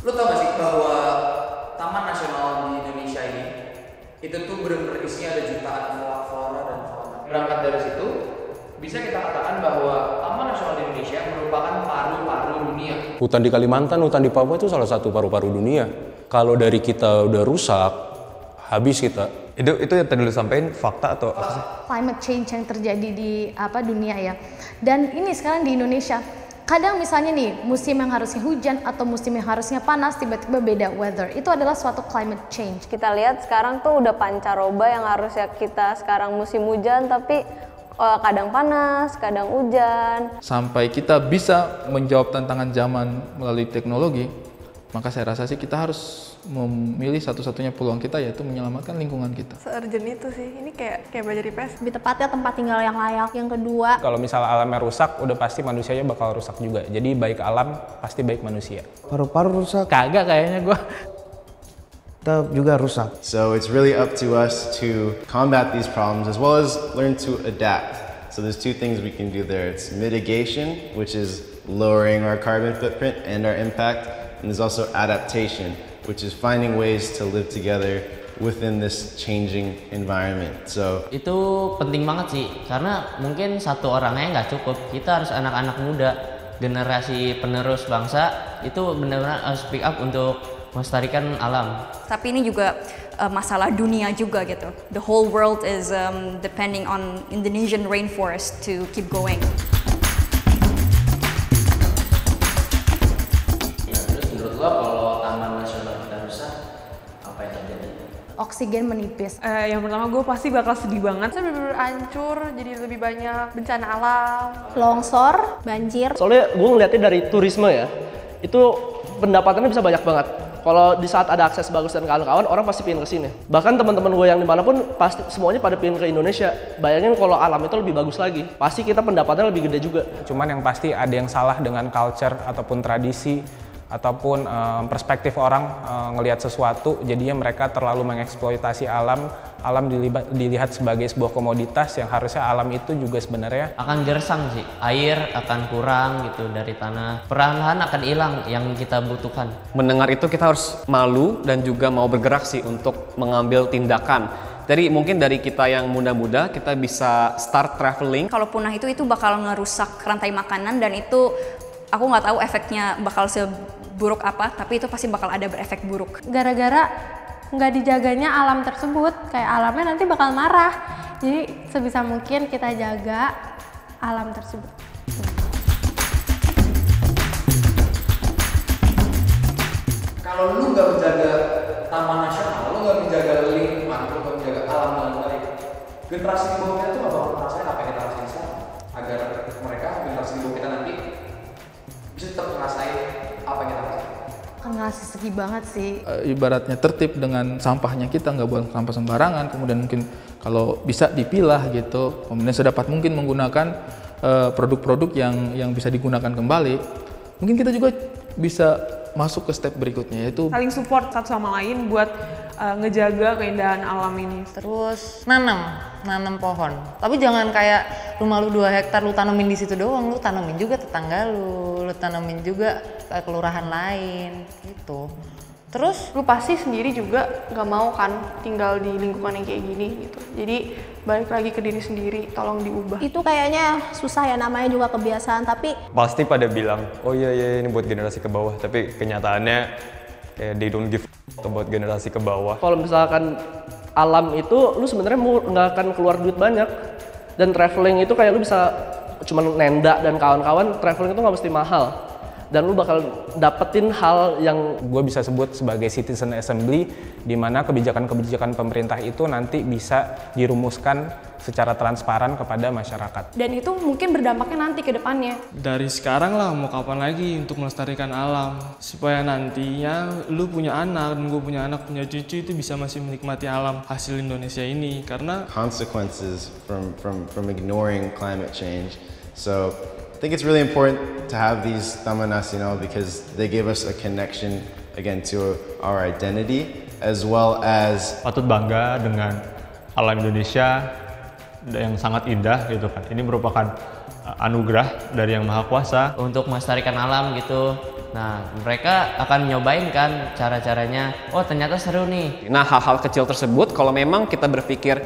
Lo tau gak sih bahwa Taman Nasional di Indonesia ini itu tuh bener-bener isinya ada jutaan flora dan fauna. Berangkat dari situ, bisa kita katakan bahwa Taman Nasional di Indonesia merupakan paru-paru dunia. Hutan di Kalimantan, hutan di Papua itu salah satu paru-paru dunia. Kalau dari kita udah rusak, habis kita. Itu yang tadi lu sampein fakta atau apa sih? Climate change yang terjadi di dunia ya. Dan ini sekarang di Indonesia. Kadang misalnya nih, musim yang harusnya hujan atau musim yang harusnya panas tiba-tiba beda weather. Itu adalah suatu climate change. Kita lihat sekarang tuh udah pancaroba yang harusnya kita sekarang musim hujan tapi kadang panas, kadang hujan. Sampai kita bisa menjawab tantangan zaman melalui teknologi, maka saya rasa sih kita harus memilih satu-satunya peluang kita, yaitu menyelamatkan lingkungan kita. Se-urgent itu sih, ini kayak belajar di PES. Lebih tepatnya tempat tinggal yang layak. Yang kedua, Kalau misalnya alamnya rusak, udah pasti manusianya bakal rusak juga. Jadi baik alam, pasti baik manusia. Paru-paru rusak, Kagak kayaknya gua. kita juga rusak. So it's really up to us to combat these problems as well as learn to adapt. So there's two things we can do there. It's mitigation, which is lowering our carbon footprint and our impact. And there's also adaptation, which is finding ways to live together within this changing environment. So itu penting banget sih, karena mungkin satu orangnya nggak cukup. Kita harus anak-anak muda, generasi penerus bangsa itu benar-benar harus speak up untuk melestarikan alam. Tapi ini juga masalah dunia juga gitu. The whole world is depending on Indonesian rainforest to keep going. Ya, terus menurut lo kalau Taman Nasional kita rusak, apa yang terjadi? oksigen menipis. Yang pertama gue pasti bakal sedih banget. Saya bener-bener hancur, jadi lebih banyak bencana alam. Longsor, banjir. Soalnya gue ngeliatnya dari turisme ya, itu pendapatannya bisa banyak banget. Kalau di saat ada akses bagus dan kawan-kawan, orang pasti pengen kesini. Bahkan teman-teman gue yang dimanapun, pasti semuanya pada pengen ke Indonesia. Bayangin kalau alam itu lebih bagus lagi, pasti kita pendapatannya lebih gede juga. Cuman yang pasti ada yang salah dengan culture ataupun tradisi ataupun perspektif orang ngelihat sesuatu, jadinya mereka terlalu mengeksploitasi alam. Alam dilihat sebagai sebuah komoditas yang harusnya alam itu juga sebenarnya akan gersang sih, air akan kurang gitu dari tanah, perlahan-lahan akan hilang yang kita butuhkan. Mendengar itu kita harus malu dan juga mau bergerak sih untuk mengambil tindakan. Jadi mungkin dari kita yang muda-muda kita bisa start traveling. Kalau punah itu bakal ngerusak rantai makanan, dan itu aku nggak tahu efeknya bakal seburuk apa, tapi itu pasti bakal ada berefek buruk. Gara-gara nggak dijaganya alam tersebut, kayak alamnya nanti bakal marah. Jadi sebisa mungkin kita jaga alam tersebut. Kalau lu nggak menjaga taman nasional, lu nggak menjaga lingkungan, lu nggak menjaga alam dengan baik, generasi di bawah kita tuh nggak bakal ngerasain apa yang kita rasain sekarang. Agar mereka, generasi di bawah kita nanti bisa tetap ngerasain apa yang kita rasain. Akan ngerasa sedih banget sih. Ibaratnya tertib dengan sampahnya, kita nggak buang sampah sembarangan, kemudian mungkin kalau bisa dipilah gitu, kemudian sedapat mungkin menggunakan produk-produk yang bisa digunakan kembali. Mungkin kita juga bisa masuk ke step berikutnya, yaitu saling support satu sama lain buat ngejaga keindahan alam ini. Terus nanam pohon. Tapi jangan kayak rumah lu 2 hektar lu tanamin di situ doang, lu tanamin juga tetangga lu tanamin juga kelurahan lain gitu. Terus lu pasti sendiri juga nggak mau kan tinggal di lingkungan yang kayak gini gitu. Jadi balik lagi ke diri sendiri, tolong diubah. Itu kayaknya susah ya, namanya juga kebiasaan, tapi Pasti pada bilang, oh iya ini buat generasi ke bawah, tapi kenyataannya kayak they don't give buat generasi ke bawah. Kalau misalkan alam itu lu sebenarnya nggak akan keluar duit banyak, dan traveling itu kayak lu bisa cuma nenda dan kawan-kawan, traveling itu nggak mesti mahal. Dan lu bakal dapetin hal yang gue bisa sebut sebagai citizen assembly, di mana kebijakan-kebijakan pemerintah itu nanti bisa dirumuskan secara transparan kepada masyarakat. Dan itu mungkin berdampaknya nanti ke depannya. Dari sekarang lah, mau kapan lagi untuk melestarikan alam, supaya nantinya lu punya anak dan gue punya anak, punya cucu, itu bisa masih menikmati alam hasil Indonesia ini. Karena consequences from ignoring climate change. So I think it's really important to have these Taman Nasional because they give us a connection again to our identity as well as Patut bangga dengan alam Indonesia yang sangat indah gitu kan. Ini merupakan anugerah dari Yang Maha Kuasa untuk melestarikan alam gitu. Nah, mereka akan nyobain kan cara-caranya. Oh, ternyata seru nih. Nah, hal-hal kecil tersebut kalau memang kita berpikir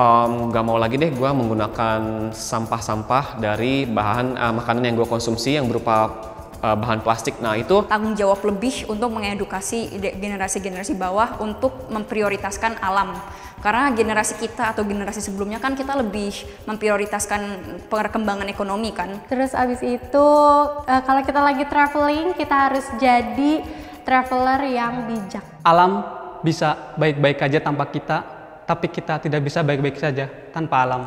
nggak mau lagi deh gue menggunakan sampah-sampah dari bahan makanan yang gue konsumsi yang berupa bahan plastik. Nah, itu tanggung jawab lebih untuk mengedukasi generasi-generasi bawah untuk memprioritaskan alam. Karena generasi kita atau generasi sebelumnya kan kita lebih memprioritaskan perkembangan ekonomi kan. Terus abis itu kalau kita lagi traveling, kita harus jadi traveler yang bijak. Alam bisa baik-baik aja tanpa kita, tapi kita tidak bisa baik-baik saja tanpa alam.